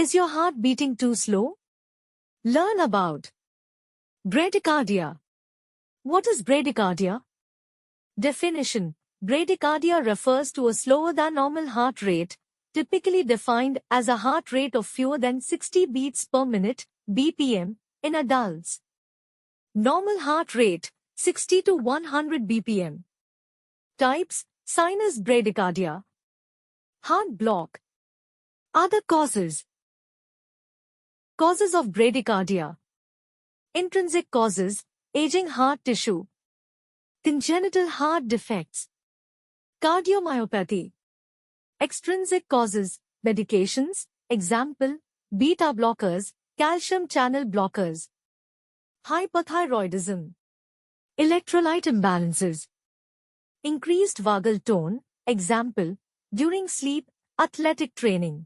Is your heart beating too slow? Learn about bradycardia. What is bradycardia? Definition: bradycardia refers to a slower than normal heart rate, typically defined as a heart rate of fewer than 60 beats per minute (BPM) in adults. Normal heart rate 60 to 100 BPM. Types: sinus bradycardia, heart block. Other causes. Causes of bradycardia: intrinsic causes, aging heart tissue, congenital heart defects, cardiomyopathy. Extrinsic causes, medications, example, beta blockers, calcium channel blockers. Hypothyroidism, electrolyte imbalances, increased vagal tone, example, during sleep, athletic training.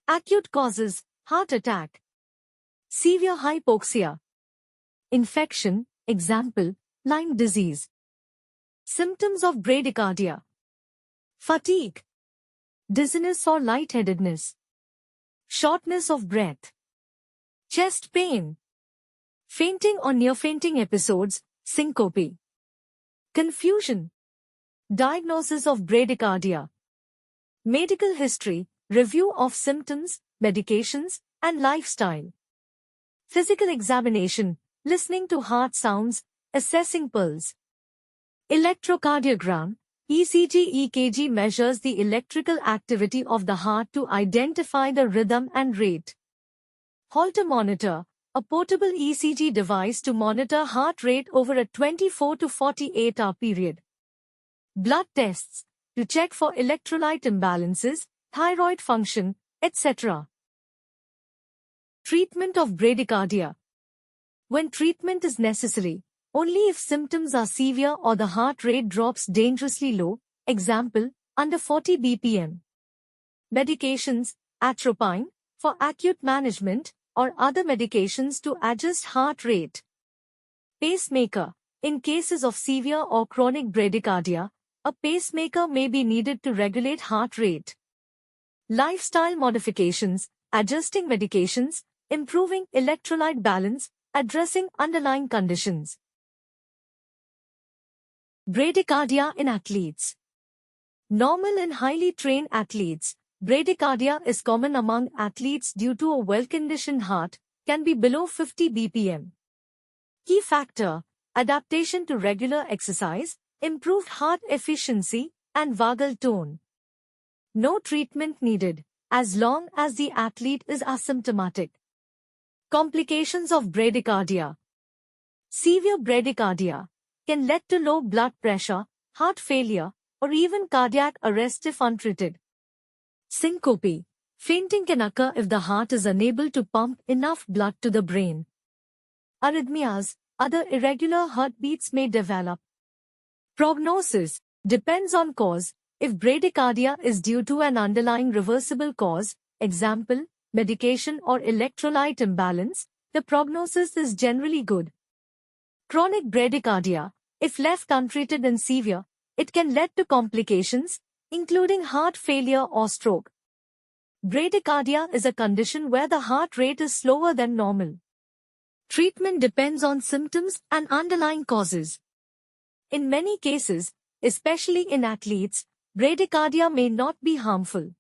Acute causes, heart attack, severe hypoxia, infection, example, Lyme disease. Symptoms of bradycardia: fatigue, dizziness or lightheadedness, shortness of breath, chest pain, fainting or near-fainting episodes, syncope, confusion. Diagnosis of bradycardia: medical history, review of symptoms, medications, and lifestyle. Physical examination, listening to heart sounds, assessing pulse. Electrocardiogram, ECG measures the electrical activity of the heart to identify the rhythm and rate. Holter monitor, a portable ECG device to monitor heart rate over a 24 to 48-hour period. Blood tests, to check for electrolyte imbalances, thyroid function, etc. Treatment of bradycardia. When treatment is necessary, only if symptoms are severe or the heart rate drops dangerously low, example, under 40 BPM. Medications, atropine, for acute management, or other medications to adjust heart rate. Pacemaker. In cases of severe or chronic bradycardia, a pacemaker may be needed to regulate heart rate. Lifestyle modifications, adjusting medications, improving electrolyte balance, addressing underlying conditions. Bradycardia in athletes. Normal in highly trained athletes, bradycardia is common among athletes due to a well-conditioned heart, can be below 50 BPM. Key factor: adaptation to regular exercise, improved heart efficiency, and vagal tone. No treatment needed, as long as the athlete is asymptomatic. Complications of bradycardia. Severe bradycardia can lead to low blood pressure, heart failure, or even cardiac arrest if untreated. Syncope. Fainting can occur if the heart is unable to pump enough blood to the brain. Arrhythmias. Other irregular heartbeats may develop. Prognosis depends on cause. If bradycardia is due to an underlying reversible cause, example, medication or electrolyte imbalance, the prognosis is generally good. Chronic bradycardia, if left untreated and severe, it can lead to complications, including heart failure or stroke. Bradycardia is a condition where the heart rate is slower than normal. Treatment depends on symptoms and underlying causes. In many cases, especially in athletes, bradycardia may not be harmful.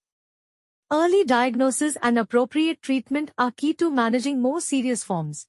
Early diagnosis and appropriate treatment are key to managing more serious forms.